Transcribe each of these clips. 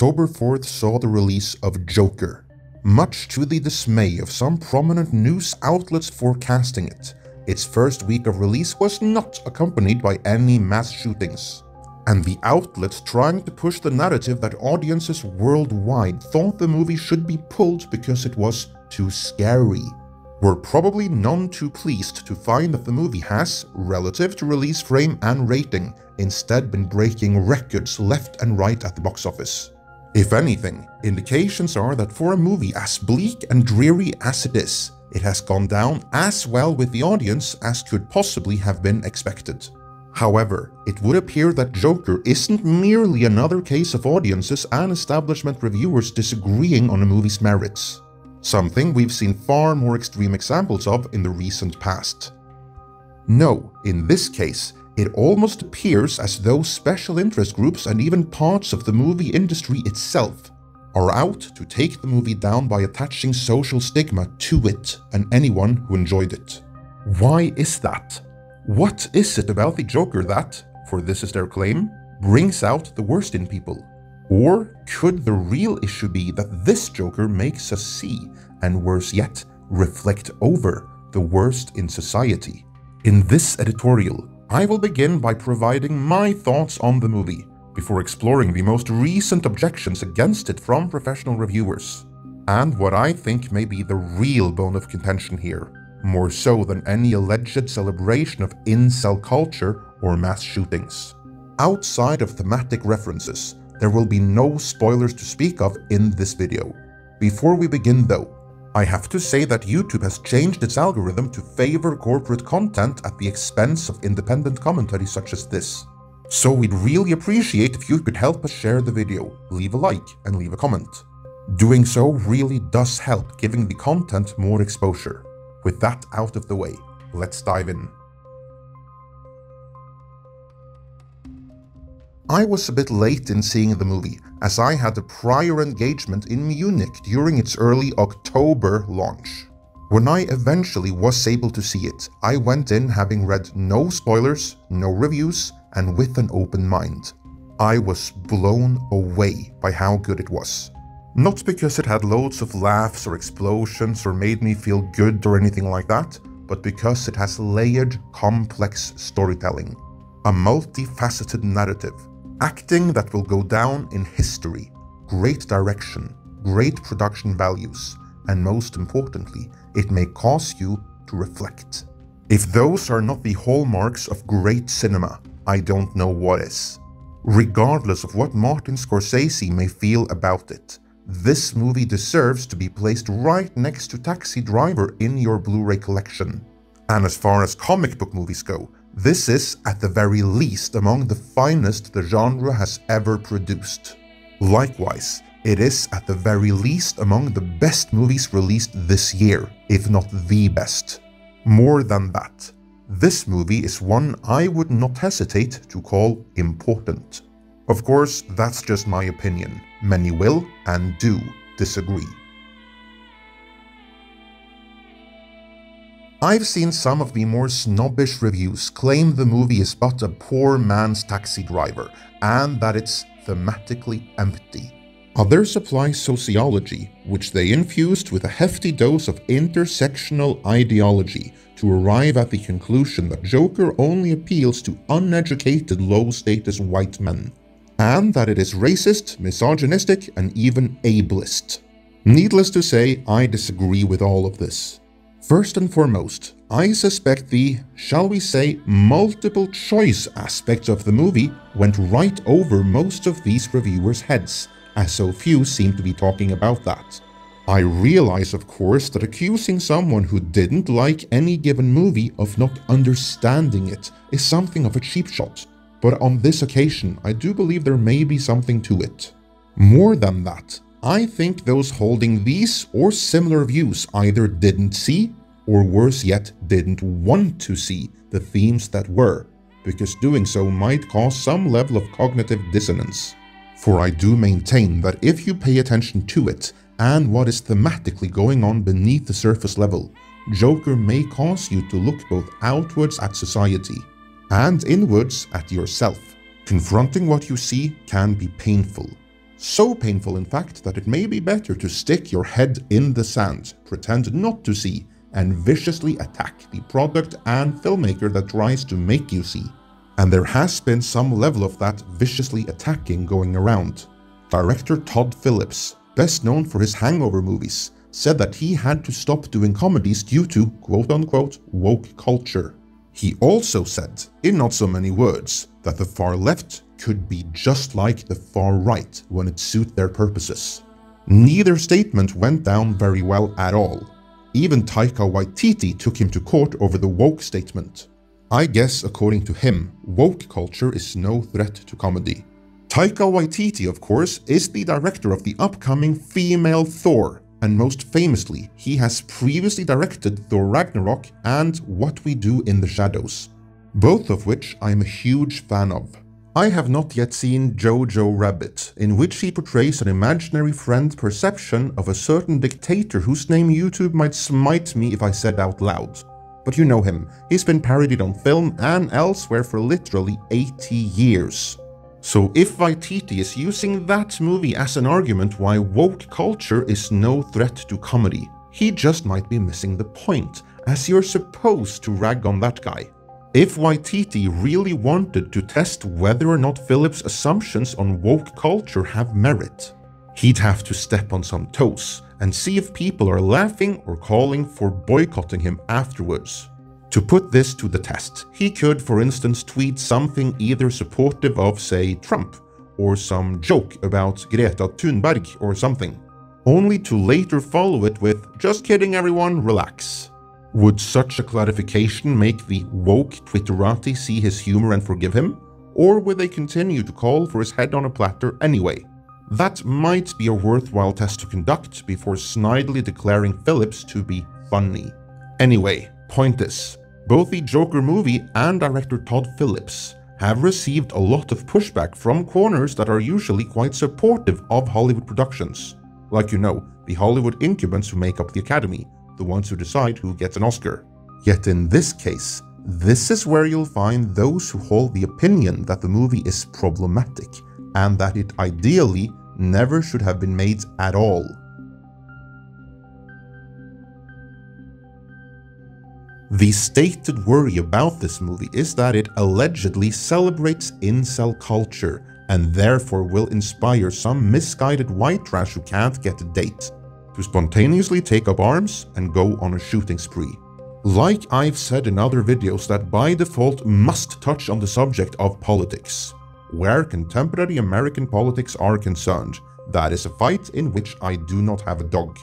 October 4th saw the release of Joker, much to the dismay of some prominent news outlets forecasting it. Its first week of release was not accompanied by any mass shootings, and the outlets trying to push the narrative that audiences worldwide thought the movie should be pulled because it was too scary were probably none too pleased to find that the movie has, relative to release frame and rating, instead been breaking records left and right at the box office. If anything, indications are that for a movie as bleak and dreary as it is, it has gone down as well with the audience as could possibly have been expected. However, it would appear that Joker isn't merely another case of audiences and establishment reviewers disagreeing on a movie's merits, something we've seen far more extreme examples of in the recent past. No, in this case, it almost appears as though special interest groups and even parts of the movie industry itself are out to take the movie down by attaching social stigma to it and anyone who enjoyed it. Why is that? What is it about the Joker that, for this is their claim, brings out the worst in people? Or could the real issue be that this Joker makes us see, and worse yet, reflect over, the worst in society? In this editorial, I will begin by providing my thoughts on the movie, before exploring the most recent objections against it from professional reviewers, and what I think may be the real bone of contention here, more so than any alleged celebration of incel culture or mass shootings. Outside of thematic references, there will be no spoilers to speak of in this video. Before we begin though, I have to say that YouTube has changed its algorithm to favor corporate content at the expense of independent commentary such as this. So we'd really appreciate if you could help us share the video, leave a like and leave a comment. Doing so really does help giving the content more exposure. With that out of the way, let's dive in. I was a bit late in seeing the movie, as I had a prior engagement in Munich during its early October launch. When I eventually was able to see it, I went in having read no spoilers, no reviews, and with an open mind. I was blown away by how good it was. Not because it had loads of laughs or explosions or made me feel good or anything like that, but because it has layered, complex storytelling, a multifaceted narrative, acting that will go down in history, great direction, great production values, and most importantly, it may cause you to reflect. If those are not the hallmarks of great cinema, I don't know what is. Regardless of what Martin Scorsese may feel about it, this movie deserves to be placed right next to Taxi Driver in your Blu-ray collection. And as far as comic book movies go, this is at the very least among the finest the genre has ever produced. Likewise, it is at the very least among the best movies released this year, if not the best. More than that, this movie is one I would not hesitate to call important. Of course, that's just my opinion. Many will and do disagree. I've seen some of the more snobbish reviews claim the movie is but a poor man's Taxi Driver and that it's thematically empty. Others apply sociology, which they infused with a hefty dose of intersectional ideology to arrive at the conclusion that Joker only appeals to uneducated, low-status white men, and that it is racist, misogynistic, and even ableist. Needless to say, I disagree with all of this. First and foremost, I suspect the, shall we say, multiple choice aspects of the movie went right over most of these reviewers' heads, as so few seem to be talking about that. I realize, of course, that accusing someone who didn't like any given movie of not understanding it is something of a cheap shot, but on this occasion, I do believe there may be something to it. More than that, I think those holding these or similar views either didn't see, or worse yet, didn't want to see the themes that were, because doing so might cause some level of cognitive dissonance. For I do maintain that if you pay attention to it and what is thematically going on beneath the surface level, Joker may cause you to look both outwards at society and inwards at yourself. Confronting what you see can be painful. So painful in fact that it may be better to stick your head in the sand, pretend not to see, and viciously attack the product and filmmaker that tries to make you see. And there has been some level of that viciously attacking going around. Director Todd Phillips, best known for his Hangover movies, said that he had to stop doing comedies due to quote-unquote woke culture. He also said, in not so many words, that the far left could be just like the far right when it suited their purposes. Neither statement went down very well at all. Even Taika Waititi took him to court over the woke statement. I guess, according to him, woke culture is no threat to comedy. Taika Waititi, of course, is the director of the upcoming female Thor, and most famously, he has previously directed Thor Ragnarok and What We Do in the Shadows, both of which I am a huge fan of. I have not yet seen Jojo Rabbit, in which he portrays an imaginary friend perception of a certain dictator whose name YouTube might smite me if I said out loud. But you know him, he's been parodied on film and elsewhere for literally 80 years. So if Waititi is using that movie as an argument why woke culture is no threat to comedy, he just might be missing the point, as you're supposed to rag on that guy. If Waititi really wanted to test whether or not Phillips' assumptions on woke culture have merit, he'd have to step on some toes and see if people are laughing or calling for boycotting him afterwards. To put this to the test, he could, for instance, tweet something either supportive of, say, Trump, or some joke about Greta Thunberg or something, only to later follow it with, "Just kidding everyone, relax." Would such a clarification make the woke Twitterati see his humor and forgive him? Or would they continue to call for his head on a platter anyway? That might be a worthwhile test to conduct before snidely declaring Phillips to be funny. Anyway, point is, both the Joker movie and director Todd Phillips have received a lot of pushback from corners that are usually quite supportive of Hollywood productions. Like the Hollywood incumbents who make up the Academy, the ones who decide who gets an Oscar. Yet in this case, this is where you'll find those who hold the opinion that the movie is problematic and that it ideally never should have been made at all. The stated worry about this movie is that it allegedly celebrates incel culture and therefore will inspire some misguided white trash who can't get a date to spontaneously take up arms and go on a shooting spree. Like I've said in other videos that by default must touch on the subject of politics. Where contemporary American politics are concerned, that is a fight in which I do not have a dog.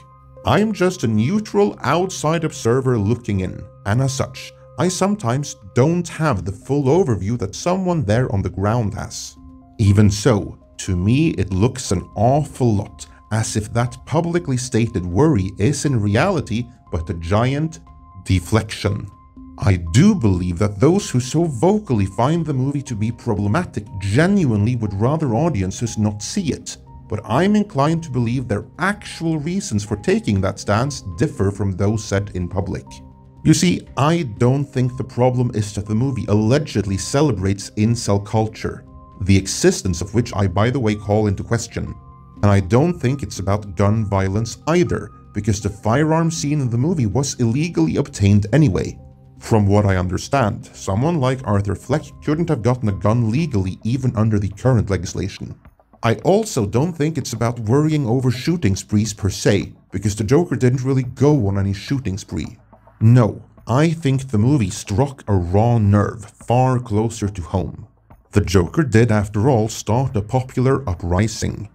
I am just a neutral outside observer looking in, and as such, I sometimes don't have the full overview that someone there on the ground has. Even so, to me it looks an awful lot as if that publicly stated worry is in reality but a giant deflection. I do believe that those who so vocally find the movie to be problematic genuinely would rather audiences not see it, but I'm inclined to believe their actual reasons for taking that stance differ from those said in public. You see, I don't think the problem is that the movie allegedly celebrates incel culture, the existence of which I by the way call into question. And I don't think it's about gun violence either, because the firearm scene in the movie was illegally obtained anyway. From what I understand, someone like Arthur Fleck couldn't have gotten a gun legally even under the current legislation. I also don't think it's about worrying over shooting sprees per se, because the Joker didn't really go on any shooting spree. No, I think the movie struck a raw nerve far closer to home. The Joker did, after all, start a popular uprising.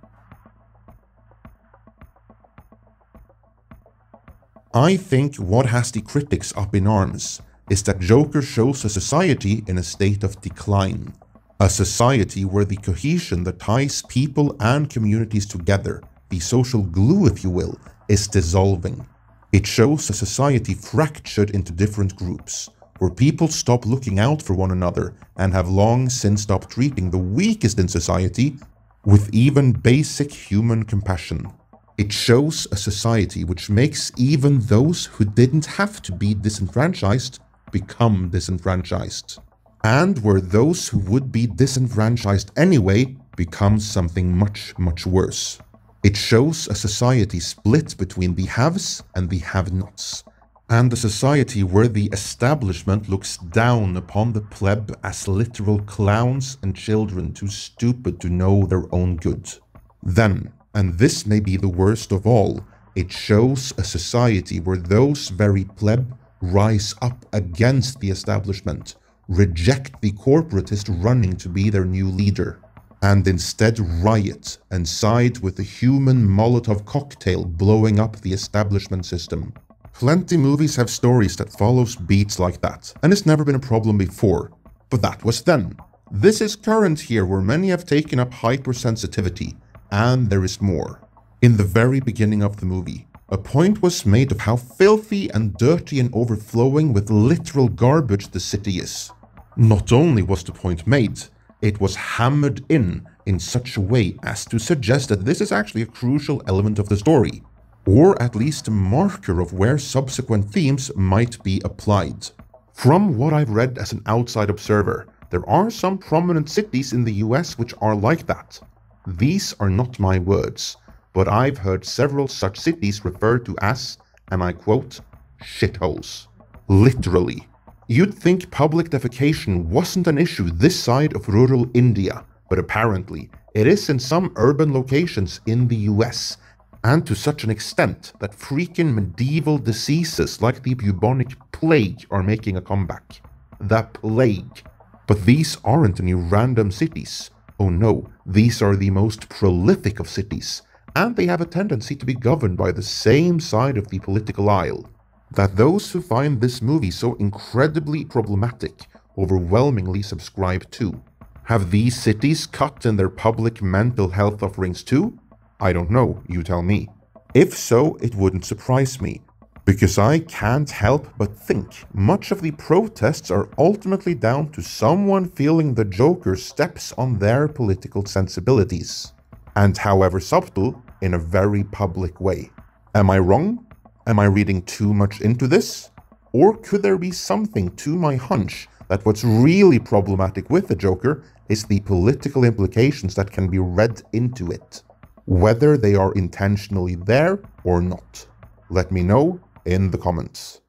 I think what has the critics up in arms is that Joker shows a society in a state of decline. A society where the cohesion that ties people and communities together, the social glue if you will, is dissolving. It shows a society fractured into different groups, where people stop looking out for one another and have long since stopped treating the weakest in society with even basic human compassion. It shows a society which makes even those who didn't have to be disenfranchised become disenfranchised. And where those who would be disenfranchised anyway becomes something much, much worse. It shows a society split between the haves and the have-nots, and a society where the establishment looks down upon the pleb as literal clowns and children too stupid to know their own good. Then, and this may be the worst of all, it shows a society where those very pleb rise up against the establishment, reject the corporatist running to be their new leader, and instead riot and side with the human Molotov cocktail blowing up the establishment system. Plenty movies have stories that follows beats like that, and it's never been a problem before. But that was then. This is current here, where many have taken up hypersensitivity, and there is more. In the very beginning of the movie, a point was made of how filthy and dirty and overflowing with literal garbage the city is. Not only was the point made, it was hammered in such a way as to suggest that this is actually a crucial element of the story, or at least a marker of where subsequent themes might be applied. From what I've read as an outside observer, there are some prominent cities in the US which are like that. These are not my words, but I've heard several such cities referred to as, and I quote, shitholes. Literally. You'd think public defecation wasn't an issue this side of rural India, but apparently it is in some urban locations in the US, and to such an extent that freaking medieval diseases like the bubonic plague are making a comeback. The plague. But these aren't any random cities. Oh no, these are the most prolific of cities, and they have a tendency to be governed by the same side of the political aisle that those who find this movie so incredibly problematic overwhelmingly subscribe to. Have these cities cut in their public mental health offerings too? I don't know, you tell me. If so, it wouldn't surprise me, because I can't help but think much of the protests are ultimately down to someone feeling the Joker steps on their political sensibilities, and however subtle, in a very public way. Am I wrong? Am I reading too much into this? Or could there be something to my hunch that what's really problematic with the Joker is the political implications that can be read into it, whether they are intentionally there or not? Let me know in the comments.